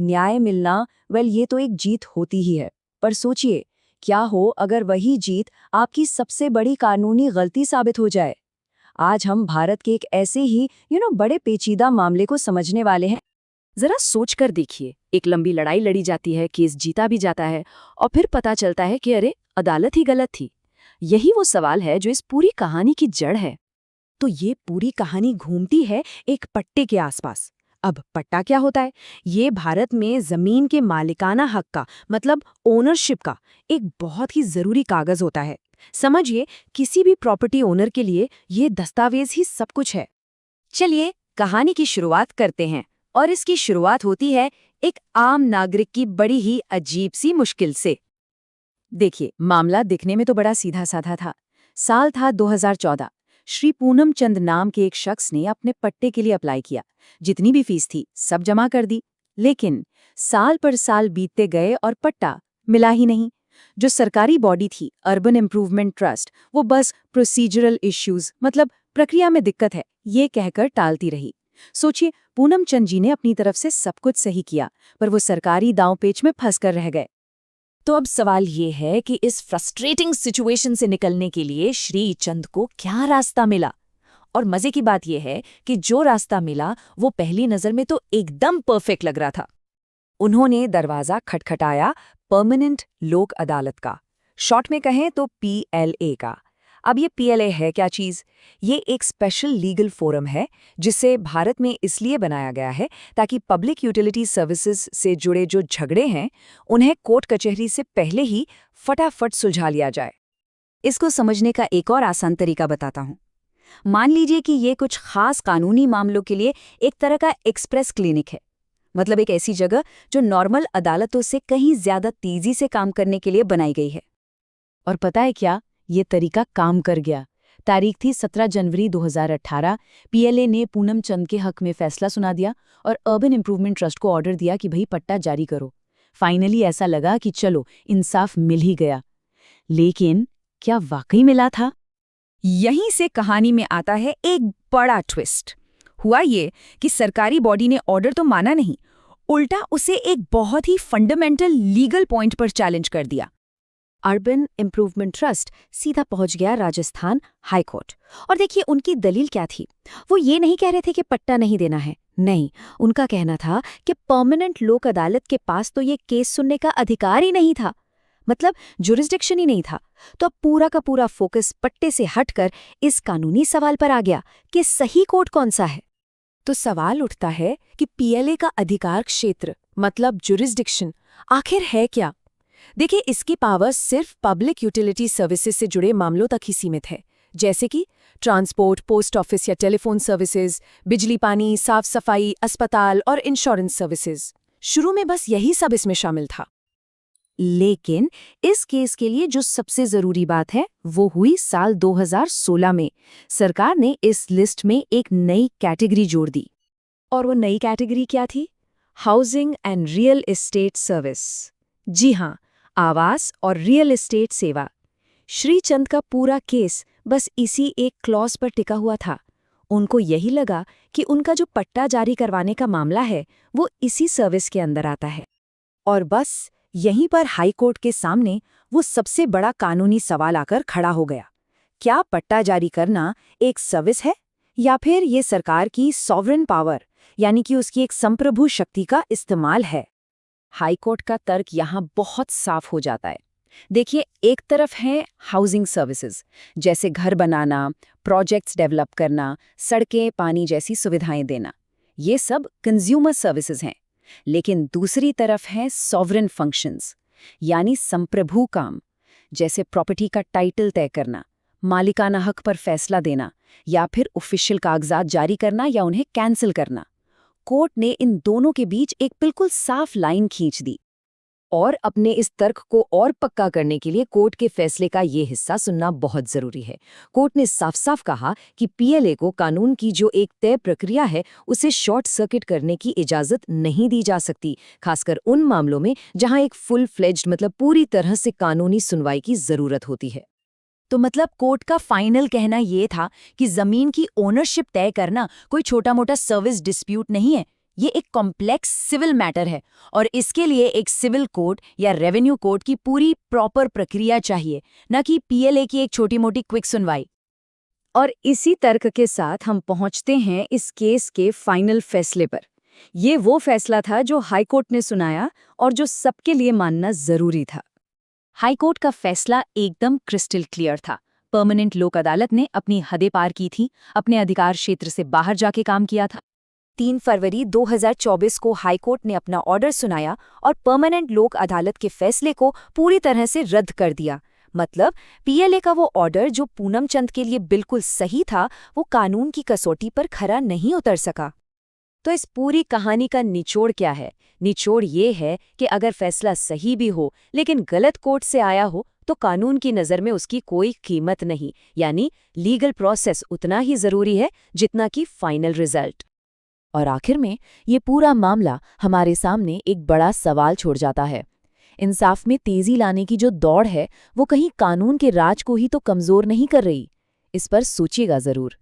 न्याय मिलना, वेल ये तो एक जीत होती ही है। पर सोचिए, क्या हो अगर वही जीत आपकी सबसे बड़ी कानूनी गलती साबित हो जाए। आज हम भारत के एक ऐसे ही बड़े पेचीदा मामले को समझने वाले हैं। जरा सोच कर देखिए, एक लंबी लड़ाई लड़ी जाती है, केस जीता भी जाता है, और फिर पता चलता है कि अरे, अदालत ही गलत थी। यही वो सवाल है जो इस पूरी कहानी की जड़ है। तो ये पूरी कहानी घूमती है एक पट्टे के आसपास। अब पट्टा क्या होता है? ये भारत में जमीन के मालिकाना हक का, मतलब ओनरशिप का एक बहुत ही जरूरी कागज होता है। समझिए, किसी भी प्रॉपर्टी ओनर के लिए ये दस्तावेज ही सब कुछ है। चलिए कहानी की शुरुआत करते हैं, और इसकी शुरुआत होती है एक आम नागरिक की बड़ी ही अजीब सी मुश्किल से। देखिए, मामला दिखने में तो बड़ा सीधा साधा था। साल था 2014। श्री पूनम चंद नाम के एक शख्स ने अपने पट्टे के लिए अप्लाई किया। जितनी भी फीस थी सब जमा कर दी, लेकिन साल पर साल बीतते गए और पट्टा मिला ही नहीं। जो सरकारी बॉडी थी, अर्बन इम्प्रूवमेंट ट्रस्ट, वो बस प्रोसीजरल इश्यूज, मतलब प्रक्रिया में दिक्कत है, ये कहकर टालती रही। सोचिए, पूनम चंद जी ने अपनी तरफ से सब कुछ सही किया, पर वो सरकारी दांव-पेच में फंस कर रह गए। तो अब सवाल ये है कि इस फ्रस्ट्रेटिंग सिचुएशन से निकलने के लिए श्री चंद को क्या रास्ता मिला। और मजे की बात यह है कि जो रास्ता मिला वो पहली नजर में तो एकदम परफेक्ट लग रहा था। उन्होंने दरवाजा खटखटाया परमानेंट लोक अदालत का, शॉर्ट में कहें तो PLA का। अब ये PLA है क्या चीज? ये एक स्पेशल लीगल फोरम है जिसे भारत में इसलिए बनाया गया है ताकि पब्लिक यूटिलिटी सर्विसेज से जुड़े जो झगड़े हैं उन्हें कोर्ट कचहरी से पहले ही फटाफट सुलझा लिया जाए। इसको समझने का एक और आसान तरीका बताता हूँ। मान लीजिए कि ये कुछ खास कानूनी मामलों के लिए एक तरह का एक्सप्रेस क्लिनिक है, मतलब एक ऐसी जगह जो नॉर्मल अदालतों से कहीं ज्यादा तेजी से काम करने के लिए बनाई गई है। और पता है क्या, ये तरीका काम कर गया। तारीख थी 17 जनवरी 2018। PLA ने पूनम चंद के हक में फैसला सुना दिया और अर्बन इम्प्रूवमेंट ट्रस्ट को ऑर्डर दिया कि भाई पट्टा जारी करो। फाइनली ऐसा लगा कि चलो इंसाफ मिल ही गया। लेकिन क्या वाकई मिला था? यहीं से कहानी में आता है एक बड़ा ट्विस्ट। हुआ ये कि सरकारी बॉडी ने ऑर्डर तो माना नहीं, उल्टा उसे एक बहुत ही फंडामेंटल लीगल पॉइंट पर चैलेंज कर दिया। अर्बन इम्प्रूवमेंट ट्रस्ट सीधा पहुंच गया राजस्थान हाई कोर्ट। और देखिए उनकी दलील क्या थी। वो ये नहीं कह रहे थे कि पट्टा नहीं देना है, नहीं, उनका कहना था कि परमानेंट लोक अदालत के पास तो ये केस सुनने का अधिकार ही नहीं था, मतलब जुरिस्डिक्शन ही नहीं था। तो अब पूरा का पूरा फोकस पट्टे से हटकर इस कानूनी सवाल पर आ गया कि सही कोर्ट कौन सा है। तो सवाल उठता है कि PLA का अधिकार क्षेत्र, मतलब जुरिस्डिक्शन, आखिर है क्या? देखिए, इसकी पावर सिर्फ पब्लिक यूटिलिटी सर्विसेज से जुड़े मामलों तक ही सीमित है, जैसे कि ट्रांसपोर्ट, पोस्ट ऑफिस या टेलीफोन सर्विसेज, बिजली पानी, साफ सफाई, अस्पताल और इंश्योरेंस सर्विसेज। शुरू में बस यही सब इसमें शामिल था। लेकिन इस केस के लिए जो सबसे जरूरी बात है वो हुई साल 2016 में। सरकार ने इस लिस्ट में एक नई कैटेगरी जोड़ दी। और वो नई कैटेगरी क्या थी? Housing and real estate service. जी हाँ, आवास और रियल एस्टेट सेवा। श्री चंद का पूरा केस बस इसी एक क्लॉज पर टिका हुआ था। उनको यही लगा कि उनका जो पट्टा जारी करवाने का मामला है वो इसी सर्विस के अंदर आता है। और बस यहीं पर हाई कोर्ट के सामने वो सबसे बड़ा कानूनी सवाल आकर खड़ा हो गया। क्या पट्टा जारी करना एक सर्विस है या फिर ये सरकार की सॉवरेन पावर, यानी कि उसकी एक संप्रभु शक्ति का इस्तेमाल है? हाई कोर्ट का तर्क यहाँ बहुत साफ हो जाता है। देखिए, एक तरफ है हाउसिंग सर्विसेज, जैसे घर बनाना, प्रोजेक्ट्स डेवलप करना, सड़कें, पानी जैसी सुविधाएं देना। ये सब कंज्यूमर सर्विसेज हैं। लेकिन दूसरी तरफ है सॉवरेन फंक्शंस, यानी संप्रभु काम, जैसे प्रॉपर्टी का टाइटल तय करना, मालिकाना हक पर फैसला देना, या फिर ऑफिशियल कागजात जारी करना या उन्हें कैंसिल करना। कोर्ट ने इन दोनों के बीच एक बिल्कुल साफ लाइन खींच दी। और अपने इस तर्क को और पक्का करने के लिए कोर्ट के फैसले का ये हिस्सा सुनना बहुत जरूरी है। कोर्ट ने साफ साफ कहा कि PLA को कानून की जो एक तय प्रक्रिया है उसे शॉर्ट सर्किट करने की इजाजत नहीं दी जा सकती, खासकर उन मामलों में जहां एक फुल फ्लेज्ड, मतलब पूरी तरह से कानूनी सुनवाई की जरूरत होती है। तो मतलब कोर्ट का फाइनल कहना ये था कि जमीन की ओनरशिप तय करना कोई छोटा मोटा सर्विस डिस्प्यूट नहीं है, ये एक कॉम्प्लेक्स सिविल मैटर है और इसके लिए एक सिविल कोर्ट या रेवेन्यू कोर्ट की पूरी प्रॉपर प्रक्रिया चाहिए, न कि पीएलए की एक छोटी-मोटी क्विक सुनवाई। और इसी तर्क के साथ हम पहुंचते हैं इस केस के फाइनल फैसले पर। ये वो फैसला था जो हाईकोर्ट ने सुनाया और जो सबके लिए मानना जरूरी था। हाईकोर्ट का फैसला एकदम क्रिस्टल क्लियर था। परमानेंट लोक अदालत ने अपनी हदें पार की थी, अपने अधिकार क्षेत्र से बाहर जाके काम किया था। 3 फरवरी 2024 को हाईकोर्ट ने अपना ऑर्डर सुनाया और परमानेंट लोक अदालत के फैसले को पूरी तरह से रद्द कर दिया। मतलब पीएलए का वो ऑर्डर जो पूनम चंद के लिए बिल्कुल सही था, वो कानून की कसौटी पर खरा नहीं उतर सका। तो इस पूरी कहानी का निचोड़ क्या है? निचोड़ ये है कि अगर फैसला सही भी हो लेकिन गलत कोर्ट से आया हो तो कानून की नज़र में उसकी कोई कीमत नहीं, यानी लीगल प्रोसेस उतना ही ज़रूरी है जितना कि फाइनल रिजल्ट। और आखिर में ये पूरा मामला हमारे सामने एक बड़ा सवाल छोड़ जाता है। इंसाफ में तेजी लाने की जो दौड़ है वो कहीं कानून के राज को ही तो कमज़ोर नहीं कर रही। इस पर सोचिएगा ज़रूर।